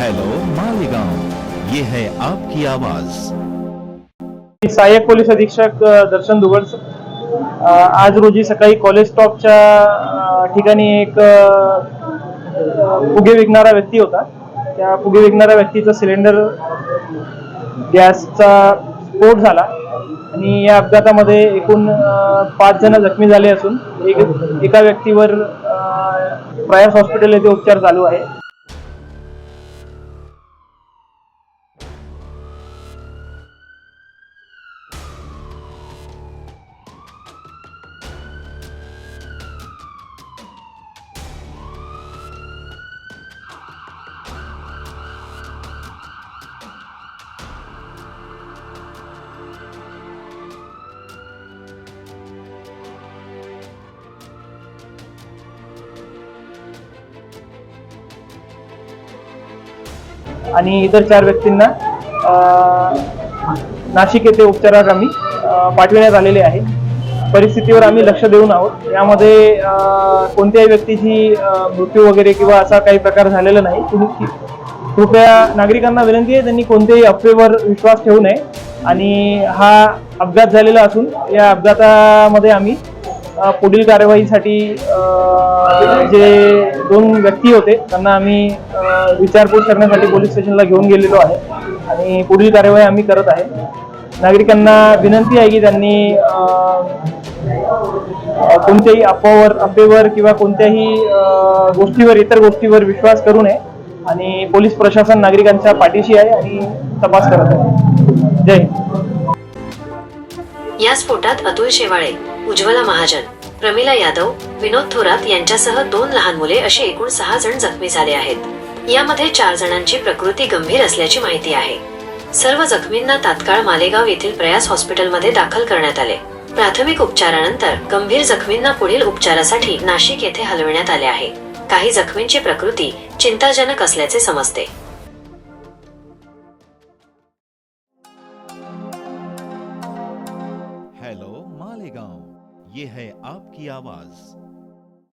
Hello Malegaon, ये है आपकी आवाज। सहाय्यक पोलीस अधीक्षक दर्शन दुगड आज रोजी सकाळी कॉलेज स्टॉपच्या ठिकाणी एक फुगे विकणारा व्यक्ती होता. त्या फुगे विकणाऱ्या व्यक्तीचा सिलेंडर गॅसचा स्फोट झाला आणि या अपघातामध्ये एकूण 5 जण जखमी झाले असून एका व्यक्तीवर प्रयास हॉस्पिटल येथे उपचार चालू आहे. आणि इतर 4 व्यक्तींना नाशिक येथे उपचारास आम्ही पाठविण्यात आलेले आहे. परिस्थितीवर आम्ही लक्ष देऊन आहोत. यामध्ये कोणत्याही व्यक्तीची मृत्यू वगैरे किंवा असा काही प्रकार झालेला नाही. कृपया नागरिकांना विनंती आहे, त्यांनी कोणत्याही अफवेवर विश्वास ठेवू नये. आणि हा अपघात झालेला असून या अपघातामध्ये आम्ही पुढील कार्यवाहीसाठी जे 2 व्यक्ती होते त्यांना आम्ही विचारपूस करण्यासाठी पोलीस स्टेशनला घेऊन गेलेलो आहे आणि पुढील कार्यवाही आम्ही करत आहे. नागरिकांना विनंती आहे की त्यांनी कोणत्याही अफवेवर किंवा कोणत्याही इतर गोष्टीवर विश्वास करू नये आणि पोलीस प्रशासन नागरिकांच्या पाठीशी आहे आणि तपास करत आहे. जय हिंद. या स्फोटात अतुल शेवाळे, उज्ज्वला महाजन, प्रमिला यादव, विनोद थोरात यांच्यासह 2 लहान मुले असे एकूण 6 जण जखमी झाले आहेत. यामध्ये 4 जणांची प्रकृती गंभीर असल्याची माहिती आहे. सर्व जखमींना तात्काळ मालेगाव येथील प्रयास हॉस्पिटलमध्ये दाखल करण्यात आले. प्राथमिक उपचारानंतर गंभीर जखमींना पुढील उपचारासाठी नाशिक येथे हलविण्यात आले आहे. काही जखमींची प्रकृती चिंताजनक असल्याचे समजते. हेलो मालेगांव, ये है आपकी आवाज।